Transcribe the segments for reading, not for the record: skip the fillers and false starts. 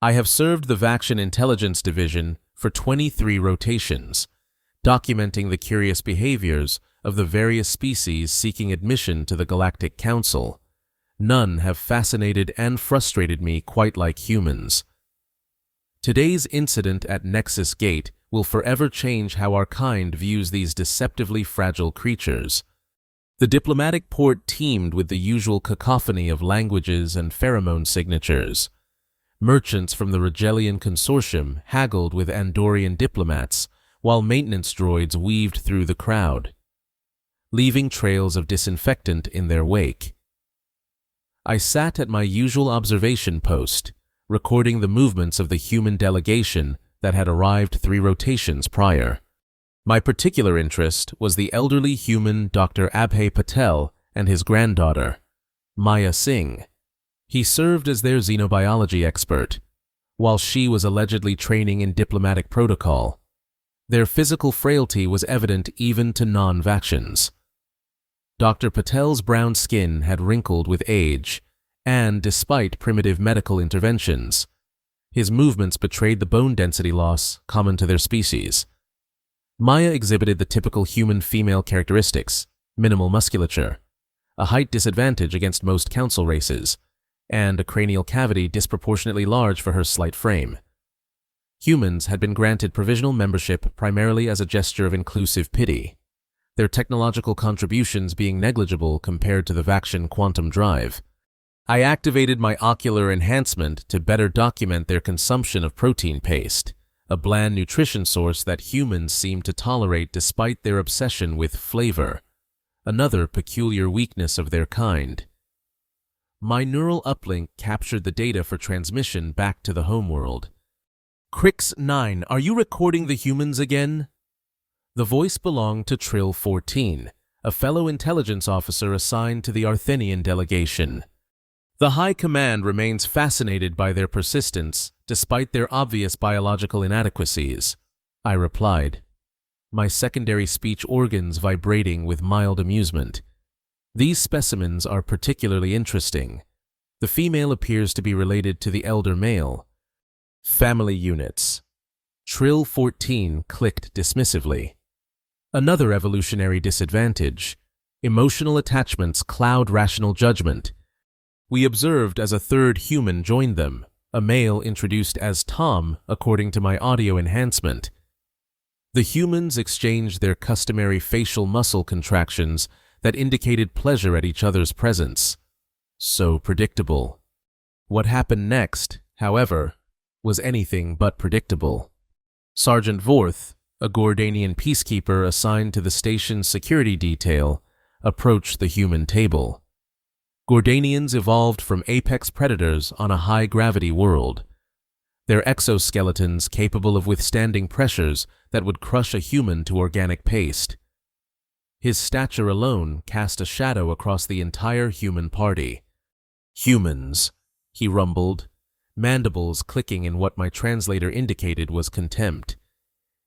I have served the Vaction Intelligence Division for 23 rotations, documenting the curious behaviors of the various species seeking admission to the Galactic Council. None have fascinated and frustrated me quite like humans. Today's incident at Nexus Gate will forever change how our kind views these deceptively fragile creatures. The diplomatic port teemed with the usual cacophony of languages and pheromone signatures. Merchants from the Regelian Consortium haggled with Andorian diplomats, while maintenance droids weaved through the crowd, leaving trails of disinfectant in their wake. I sat at my usual observation post, recording the movements of the human delegation that had arrived 3 rotations prior. My particular interest was the elderly human Dr. Abhay Patel and his granddaughter, Maya Singh. He served as their xenobiology expert, while she was allegedly training in diplomatic protocol. Their physical frailty was evident even to non-Vactions. Dr. Patel's brown skin had wrinkled with age, and despite primitive medical interventions, his movements betrayed the bone density loss common to their species. Maya exhibited the typical human female characteristics: minimal musculature, a height disadvantage against most council races, and a cranial cavity disproportionately large for her slight frame. Humans had been granted provisional membership primarily as a gesture of inclusive pity, their technological contributions being negligible compared to the Vaction quantum drive. I activated my ocular enhancement to better document their consumption of protein paste, a bland nutrition source that humans seem to tolerate despite their obsession with flavor, another peculiar weakness of their kind. My neural uplink captured the data for transmission back to the homeworld. Crix 9, are you recording the humans again? The voice belonged to Trill 14, a fellow intelligence officer assigned to the Arthenian delegation. The High Command remains fascinated by their persistence, despite their obvious biological inadequacies, I replied, my secondary speech organs vibrating with mild amusement. These specimens are particularly interesting. The female appears to be related to the elder male. Family units. Trill 14 clicked dismissively. Another evolutionary disadvantage. Emotional attachments cloud rational judgment. We observed as a third human joined them, a male introduced as Tom according to my audio enhancement. The humans exchanged their customary facial muscle contractions that indicated pleasure at each other's presence. So predictable. What happened next, however, was anything but predictable. Sergeant Vorth, a Gordanian peacekeeper assigned to the station's security detail, approached the human table. Gordanians evolved from apex predators on a high-gravity world, their exoskeletons capable of withstanding pressures that would crush a human to organic paste. His stature alone cast a shadow across the entire human party. Humans, he rumbled, mandibles clicking in what my translator indicated was contempt.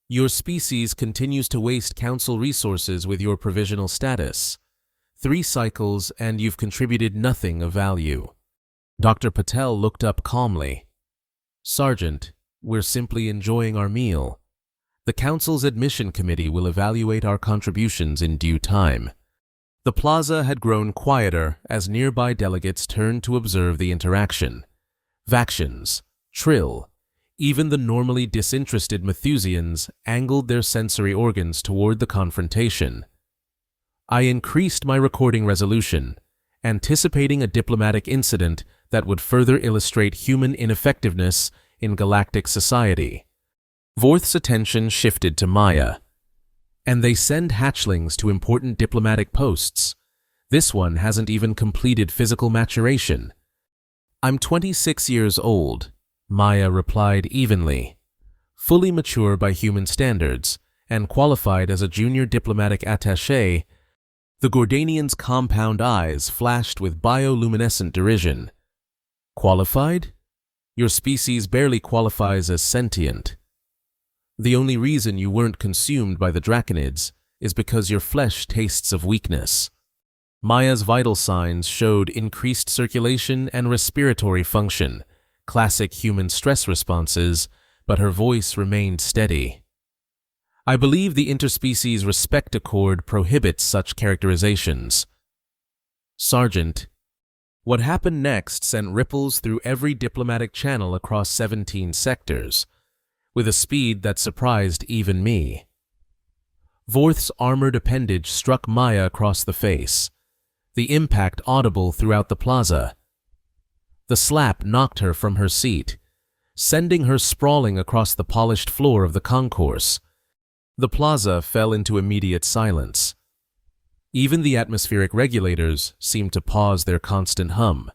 Your species continues to waste council resources with your provisional status. 3 cycles and you've contributed nothing of value. Dr. Patel looked up calmly. Sergeant, we're simply enjoying our meal. The Council's admission committee will evaluate our contributions in due time. The plaza had grown quieter as nearby delegates turned to observe the interaction. Vactions, Trill, even the normally disinterested Methusians angled their sensory organs toward the confrontation. I increased my recording resolution, anticipating a diplomatic incident that would further illustrate human ineffectiveness in galactic society. Vorth's attention shifted to Maya. And they send hatchlings to important diplomatic posts. This one hasn't even completed physical maturation. I'm 26 years old, Maya replied evenly, fully mature by human standards, and qualified as a junior diplomatic attaché. The Gordanian's compound eyes flashed with bioluminescent derision. Qualified? Your species barely qualifies as sentient. The only reason you weren't consumed by the Draconids is because your flesh tastes of weakness. Maya's vital signs showed increased circulation and respiratory function, classic human stress responses, but her voice remained steady. I believe the interspecies respect accord prohibits such characterizations. Sergeant, what happened next sent ripples through every diplomatic channel across 17 sectors, with a speed that surprised even me. Vorth's armored appendage struck Maya across the face, the impact audible throughout the plaza. The slap knocked her from her seat, sending her sprawling across the polished floor of the concourse. The plaza fell into immediate silence. Even the atmospheric regulators seemed to pause their constant hum.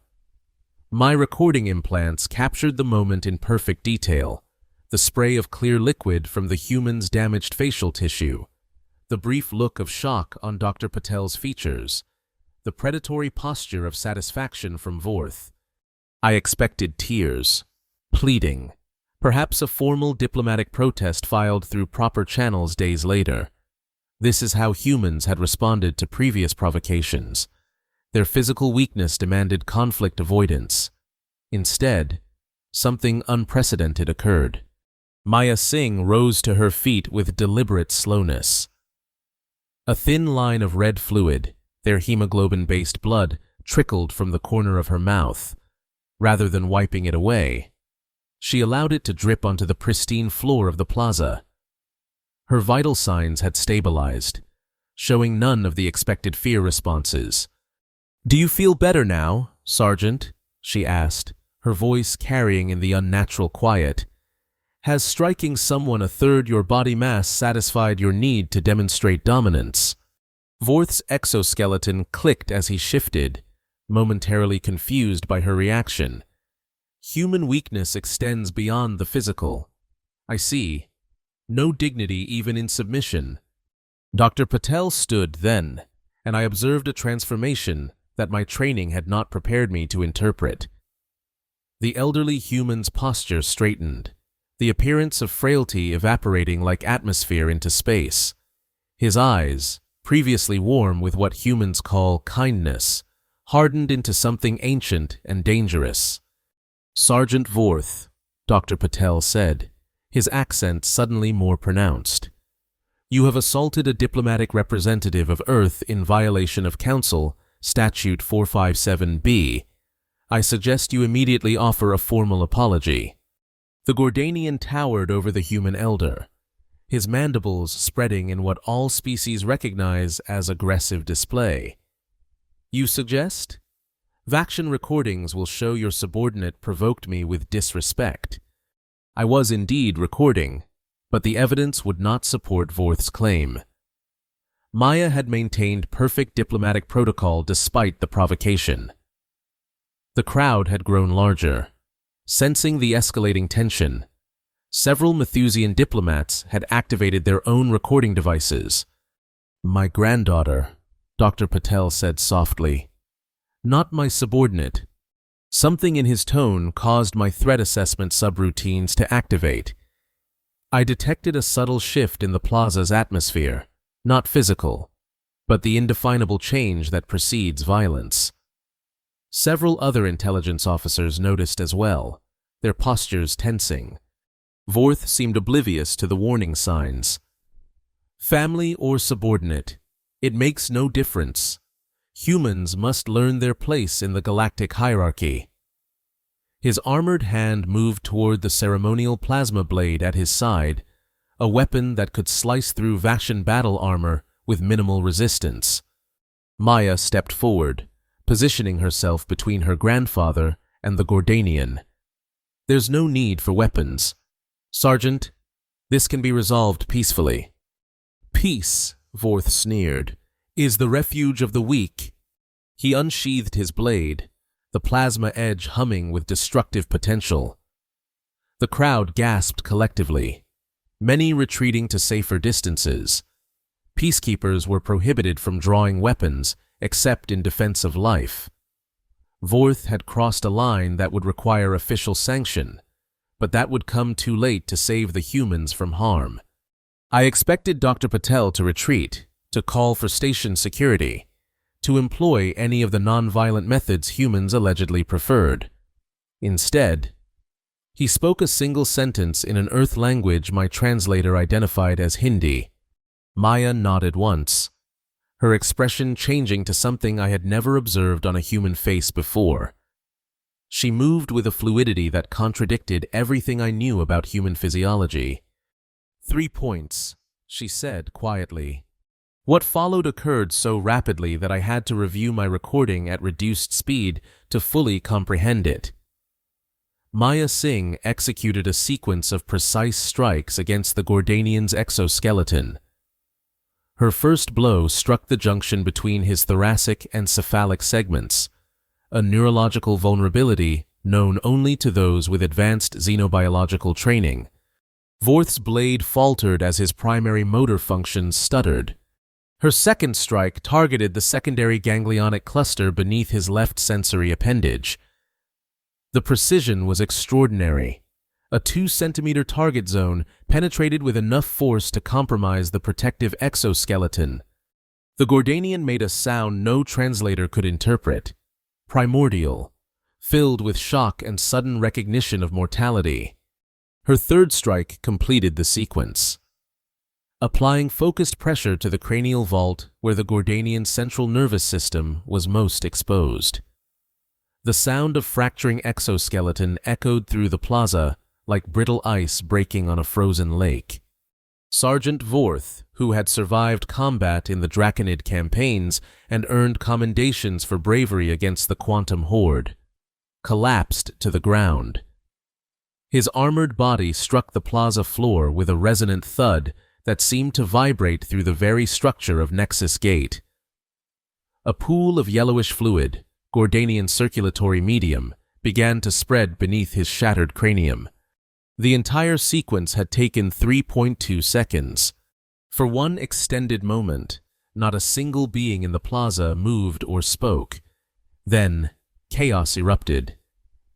My recording implants captured the moment in perfect detail, the spray of clear liquid from the human's damaged facial tissue, the brief look of shock on Dr. Patel's features, the predatory posture of satisfaction from Vorth. I expected tears, pleading, perhaps a formal diplomatic protest filed through proper channels days later. This is how humans had responded to previous provocations. Their physical weakness demanded conflict avoidance. Instead, something unprecedented occurred. Maya Singh rose to her feet with deliberate slowness. A thin line of red fluid, their hemoglobin-based blood, trickled from the corner of her mouth. Rather than wiping it away, she allowed it to drip onto the pristine floor of the plaza. Her vital signs had stabilized, showing none of the expected fear responses. "Do you feel better now, Sergeant?" she asked, her voice carrying in the unnatural quiet. "Has striking someone a third your body mass satisfied your need to demonstrate dominance?" Vorth's exoskeleton clicked as he shifted, momentarily confused by her reaction. Human weakness extends beyond the physical. I see. No dignity even in submission. Dr. Patel stood then, and I observed a transformation that my training had not prepared me to interpret. The elderly human's posture straightened, the appearance of frailty evaporating like atmosphere into space. His eyes, previously warm with what humans call kindness, hardened into something ancient and dangerous. "Sergeant Vorth," Dr. Patel said, his accent suddenly more pronounced. "You have assaulted a diplomatic representative of Earth in violation of Council, Statute 457B. I suggest you immediately offer a formal apology." The Gordanian towered over the human elder, his mandibles spreading in what all species recognize as aggressive display. "You suggest? Vaction recordings will show your subordinate provoked me with disrespect." I was indeed recording, but the evidence would not support Vorth's claim. Maya had maintained perfect diplomatic protocol despite the provocation. The crowd had grown larger. Sensing the escalating tension, several Malthusian diplomats had activated their own recording devices. "My granddaughter," Dr. Patel said softly. "Not my subordinate." Something in his tone caused my threat assessment subroutines to activate. I detected a subtle shift in the plaza's atmosphere, not physical, but the indefinable change that precedes violence. Several other intelligence officers noticed as well, their postures tensing. Vorth seemed oblivious to the warning signs. "Family or subordinate, it makes no difference. Humans must learn their place in the galactic hierarchy." His armored hand moved toward the ceremonial plasma blade at his side, a weapon that could slice through Vaction battle armor with minimal resistance. Maya stepped forward, positioning herself between her grandfather and the Gordanian. "There's no need for weapons. Sergeant, this can be resolved peacefully." "Peace," Vorth sneered, "is the refuge of the weak." He unsheathed his blade, the plasma edge humming with destructive potential. The crowd gasped collectively, many retreating to safer distances. Peacekeepers were prohibited from drawing weapons except in defense of life. Vorth had crossed a line that would require official sanction, but that would come too late to save the humans from harm. I expected Dr. Patel to retreat, to call for station security, to employ any of the non-violent methods humans allegedly preferred. Instead, He spoke a single sentence in an Earth language my translator identified as Hindi. Maya nodded once, her expression changing to something I had never observed on a human face before. She moved with a fluidity that contradicted everything I knew about human physiology. 3 points, she said quietly. What followed occurred so rapidly that I had to review my recording at reduced speed to fully comprehend it. Maya Singh executed a sequence of precise strikes against the Gordanian's exoskeleton. Her first blow struck the junction between his thoracic and cephalic segments, a neurological vulnerability known only to those with advanced xenobiological training. Vorth's blade faltered as his primary motor functions stuttered. Her second strike targeted the secondary ganglionic cluster beneath his left sensory appendage. The precision was extraordinary. A 2-centimeter target zone penetrated with enough force to compromise the protective exoskeleton. The Gordanian made a sound no translator could interpret. Primordial, filled with shock and sudden recognition of mortality. Her third strike completed the sequence, applying focused pressure to the cranial vault where the Gordanian's central nervous system was most exposed. The sound of fracturing exoskeleton echoed through the plaza like brittle ice breaking on a frozen lake. Sergeant Vorth, who had survived combat in the Draconid campaigns and earned commendations for bravery against the Quantum Horde, collapsed to the ground. His armored body struck the plaza floor with a resonant thud that seemed to vibrate through the very structure of Nexus Gate. A pool of yellowish fluid, Gordanian circulatory medium, began to spread beneath his shattered cranium. The entire sequence had taken 3.2 seconds. For one extended moment, not a single being in the plaza moved or spoke. Then, chaos erupted.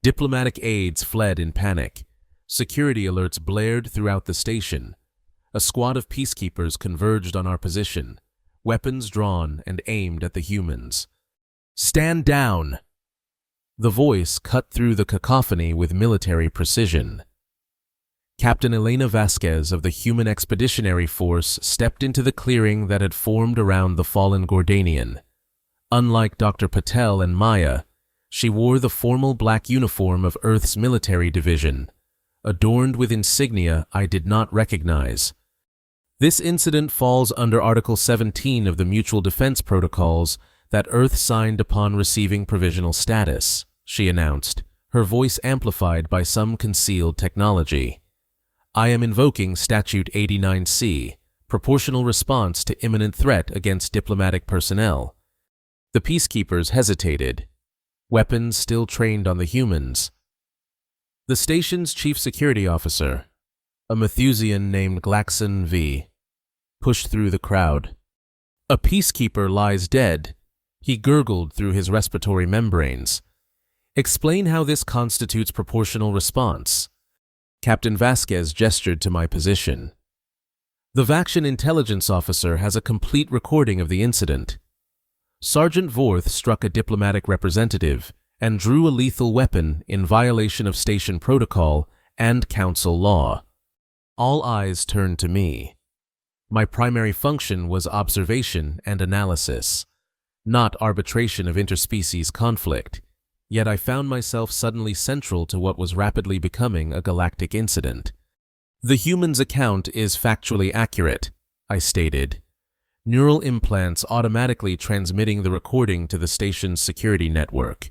Diplomatic aides fled in panic. Security alerts blared throughout the station. A squad of peacekeepers converged on our position, weapons drawn and aimed at the humans. "Stand down!" The voice cut through the cacophony with military precision. Captain Elena Vasquez of the Human Expeditionary Force stepped into the clearing that had formed around the fallen Gordanian. Unlike Dr. Patel and Maya, she wore the formal black uniform of Earth's military division, adorned with insignia I did not recognize. This incident falls under Article 17 of the Mutual Defense Protocols that Earth signed upon receiving provisional status, she announced, her voice amplified by some concealed technology. I am invoking Statute 89C, proportional response to imminent threat against diplomatic personnel. The peacekeepers hesitated, weapons still trained on the humans. The station's chief security officer, a Methusian named Glaxon V, pushed through the crowd. "A peacekeeper lies dead," he gurgled through his respiratory membranes. "Explain how this constitutes proportional response." Captain Vasquez gestured to my position. The Vaction intelligence officer has a complete recording of the incident. Sergeant Vorth struck a diplomatic representative and drew a lethal weapon in violation of station protocol and council law. All eyes turned to me. My primary function was observation and analysis, not arbitration of interspecies conflict. Yet I found myself suddenly central to what was rapidly becoming a galactic incident. "The human's account is factually accurate," I stated, neural implants automatically transmitting the recording to the station's security network.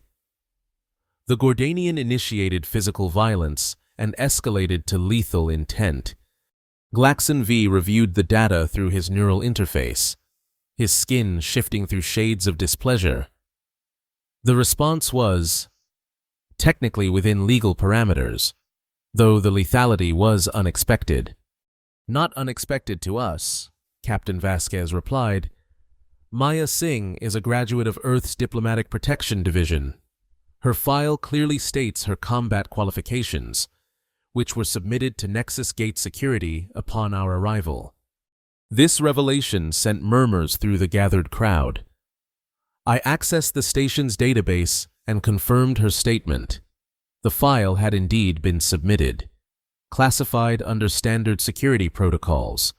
The Gordanian initiated physical violence and escalated to lethal intent. Glaxon V reviewed the data through his neural interface, his skin shifting through shades of displeasure. The response was technically within legal parameters, though the lethality was unexpected. "Not unexpected to us," Captain Vasquez replied. "Maya Singh is a graduate of Earth's Diplomatic Protection Division. Her file clearly states her combat qualifications, which were submitted to Nexus Gate Security upon our arrival." This revelation sent murmurs through the gathered crowd. I accessed the station's database and confirmed her statement. The file had indeed been submitted, classified under standard security protocols,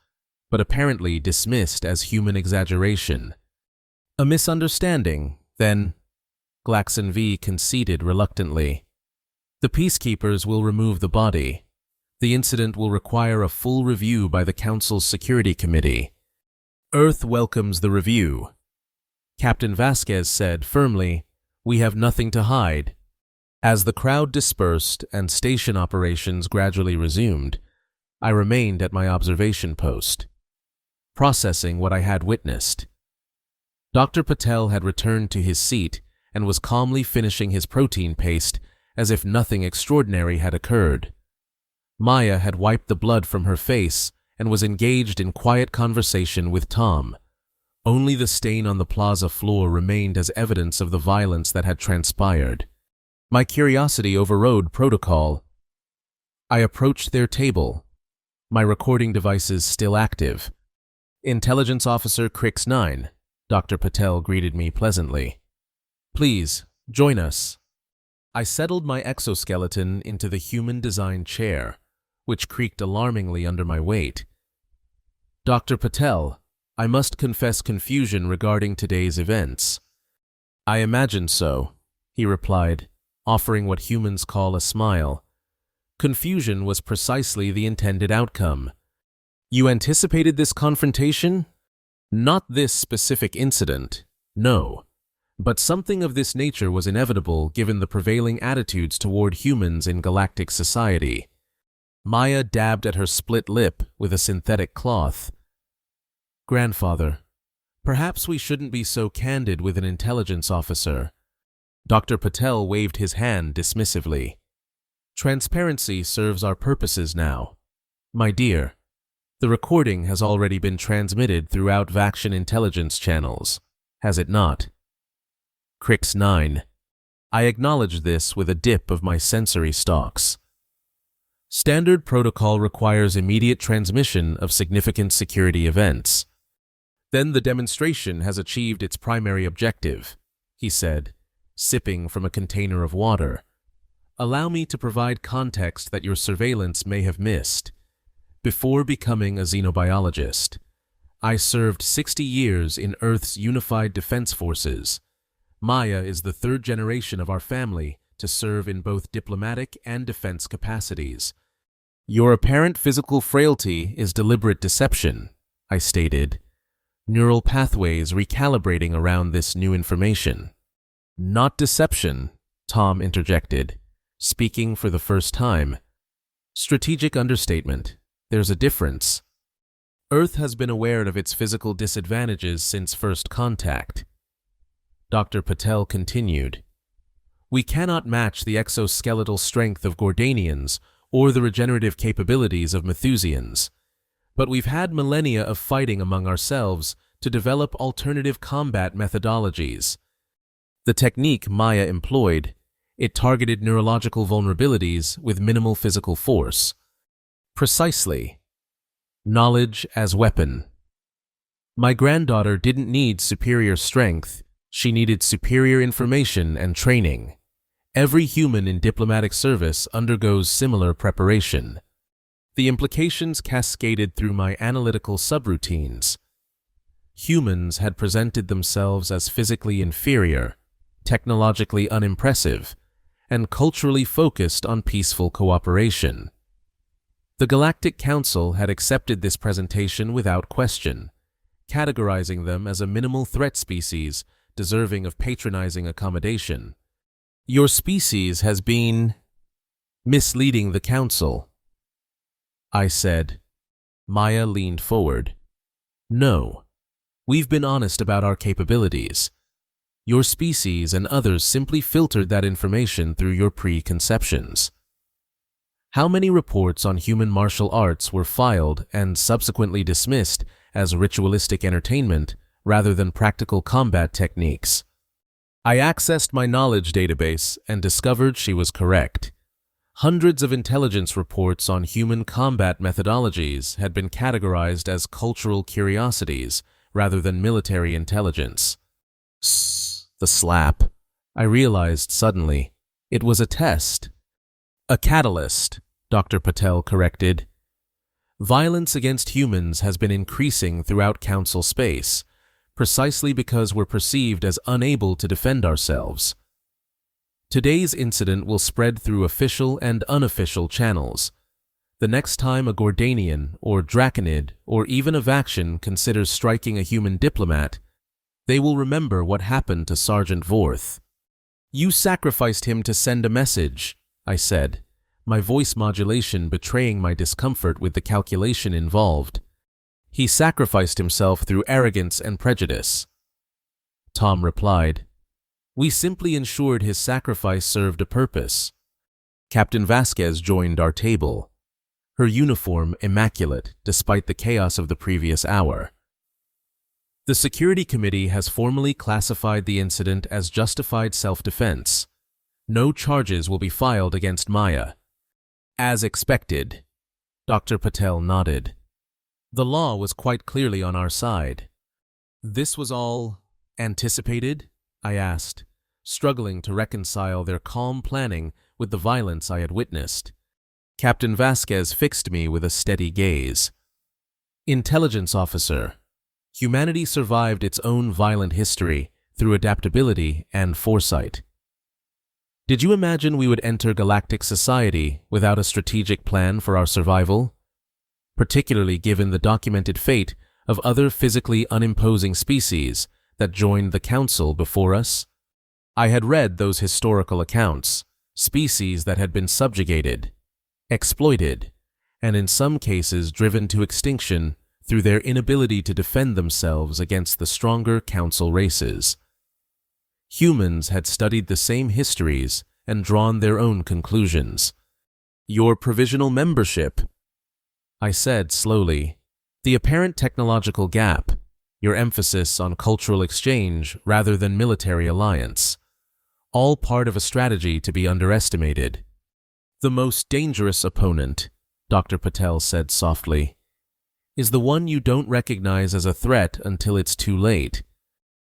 but apparently dismissed as human exaggeration. A misunderstanding, then, Glaxon V conceded reluctantly. The peacekeepers will remove the body. The incident will require a full review by the Council's Security Committee. Earth welcomes the review. Captain Vasquez said firmly, "We have nothing to hide." As the crowd dispersed and station operations gradually resumed, I remained at my observation post, processing what I had witnessed. Dr. Patel had returned to his seat and was calmly finishing his protein paste as if nothing extraordinary had occurred. Maya had wiped the blood from her face and was engaged in quiet conversation with Tom. Only the stain on the plaza floor remained as evidence of the violence that had transpired. My curiosity overrode protocol. I approached their table, my recording devices still active. "Intelligence Officer Crix 9, Dr. Patel greeted me pleasantly. "Please, join us." I settled my exoskeleton into the human-designed chair, which creaked alarmingly under my weight. "Dr. Patel, I must confess confusion regarding today's events." "I imagined so," he replied, offering what humans call a smile. Confusion was precisely the intended outcome. "You anticipated this confrontation?" "Not this specific incident, no. But something of this nature was inevitable given the prevailing attitudes toward humans in galactic society." Maya dabbed at her split lip with a synthetic cloth. "Grandfather, perhaps we shouldn't be so candid with an intelligence officer." Dr. Patel waved his hand dismissively. "Transparency serves our purposes now. My dear, the recording has already been transmitted throughout Vaction intelligence channels, has it not?" Crix 9. I acknowledged this with a dip of my sensory stalks. "Standard protocol requires immediate transmission of significant security events. Then the demonstration has achieved its primary objective," he said, sipping from a container of water. "Allow me to provide context that your surveillance may have missed. Before becoming a xenobiologist, I served 60 years in Earth's Unified Defense Forces. Maya is the third generation of our family to serve in both diplomatic and defense capacities. Your apparent physical frailty is deliberate deception," I stated, neural pathways recalibrating around this new information. "Not deception," Tom interjected, speaking for the first time. "Strategic understatement. There's a difference. Earth has been aware of its physical disadvantages since first contact." Dr. Patel continued, "We cannot match the exoskeletal strength of Gordanians or the regenerative capabilities of Methusians, but we've had millennia of fighting among ourselves to develop alternative combat methodologies. The technique Maya employed, it targeted neurological vulnerabilities with minimal physical force. Precisely. Knowledge as weapon. My granddaughter didn't need superior strength, she needed superior information and training. Every human in diplomatic service undergoes similar preparation. The implications cascaded through my analytical subroutines. Humans had presented themselves as physically inferior, technologically unimpressive, and culturally focused on peaceful cooperation. The Galactic Council had accepted this presentation without question, categorizing them as a minimal threat species deserving of patronizing accommodation. "Your species has been misleading the Council," I said. Maya leaned forward. "No, we've been honest about our capabilities. Your species and others simply filtered that information through your preconceptions. How many reports on human martial arts were filed and subsequently dismissed as ritualistic entertainment rather than practical combat techniques?" I accessed my knowledge database and discovered she was correct. Hundreds of intelligence reports on human combat methodologies had been categorized as cultural curiosities rather than military intelligence. The slap. I realized suddenly. It was a test. A catalyst, Dr. Patel corrected. Violence against humans has been increasing throughout Council space, precisely because we're perceived as unable to defend ourselves. Today's incident will spread through official and unofficial channels. The next time a Gordanian or Draconid or even a Vaction considers striking a human diplomat, they will remember what happened to Sergeant Vorth. "You sacrificed him to send a message," I said, my voice modulation betraying my discomfort with the calculation involved. "He sacrificed himself through arrogance and prejudice." Tom replied, "We simply ensured his sacrifice served a purpose." Captain Vasquez joined our table, her uniform immaculate despite the chaos of the previous hour. "The Security Committee has formally classified the incident as justified self-defense. No charges will be filed against Maya." "As expected," Dr. Patel nodded. The law was quite clearly on our side. "This was all anticipated?" I asked, struggling to reconcile their calm planning with the violence I had witnessed. Captain Vasquez fixed me with a steady gaze. "Intelligence officer, humanity survived its own violent history through adaptability and foresight. Did you imagine we would enter galactic society without a strategic plan for our survival? Particularly given the documented fate of other physically unimposing species that joined the Council before us? I had read those historical accounts, species that had been subjugated, exploited, and in some cases driven to extinction through their inability to defend themselves against the stronger Council races. Humans had studied the same histories and drawn their own conclusions. Your provisional membership, I said slowly, the apparent technological gap, your emphasis on cultural exchange rather than military alliance, all part of a strategy to be underestimated. The most dangerous opponent, Dr. Patel said softly, is the one you don't recognize as a threat until it's too late.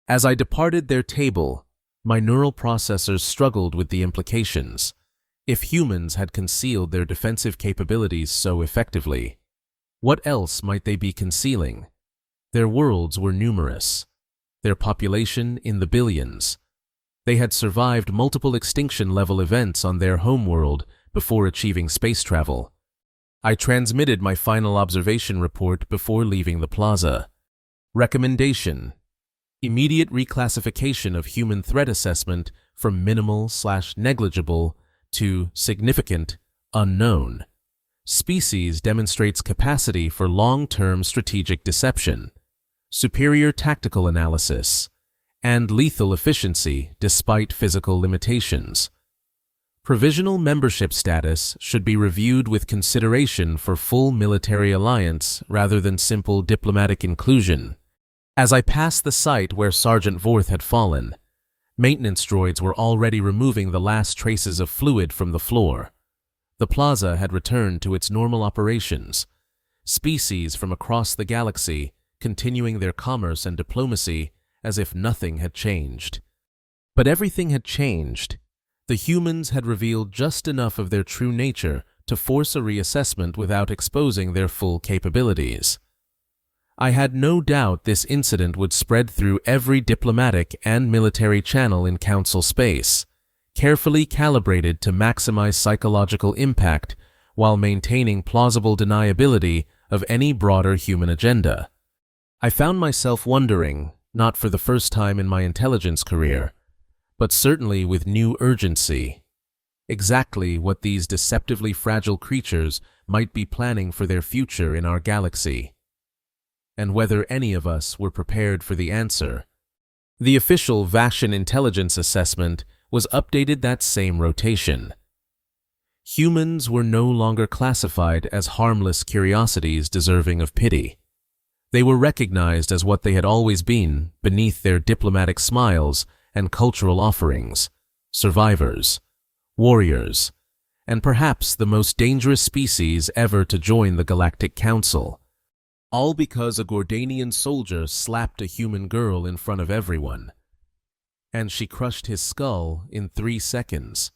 As I departed their table, my neural processors struggled with the implications. If humans had concealed their defensive capabilities so effectively, what else might they be concealing? Their worlds were numerous, their population in the billions. They had survived multiple extinction-level events on their homeworld before achieving space travel. I transmitted my final observation report before leaving the plaza. Recommendation: immediate reclassification of human threat assessment from minimal/negligible to significant, unknown. Species demonstrates capacity for long-term strategic deception, superior tactical analysis, and lethal efficiency despite physical limitations. Provisional membership status should be reviewed with consideration for full military alliance rather than simple diplomatic inclusion. As I passed the site where Sergeant Vorth had fallen, maintenance droids were already removing the last traces of fluid from the floor. The plaza had returned to its normal operations, species from across the galaxy continuing their commerce and diplomacy as if nothing had changed. But everything had changed. The humans had revealed just enough of their true nature to force a reassessment without exposing their full capabilities. I had no doubt this incident would spread through every diplomatic and military channel in Council space, carefully calibrated to maximize psychological impact while maintaining plausible deniability of any broader human agenda. I found myself wondering, not for the first time in my intelligence career, but certainly with new urgency, exactly what these deceptively fragile creatures might be planning for their future in our galaxy, and whether any of us were prepared for the answer. The official Vaction intelligence assessment was updated that same rotation. Humans were no longer classified as harmless curiosities deserving of pity. They were recognized as what they had always been beneath their diplomatic smiles and cultural offerings: survivors, warriors, and perhaps the most dangerous species ever to join the Galactic Council. All because a Gordanian soldier slapped a human girl in front of everyone. And she crushed his skull in 3 seconds.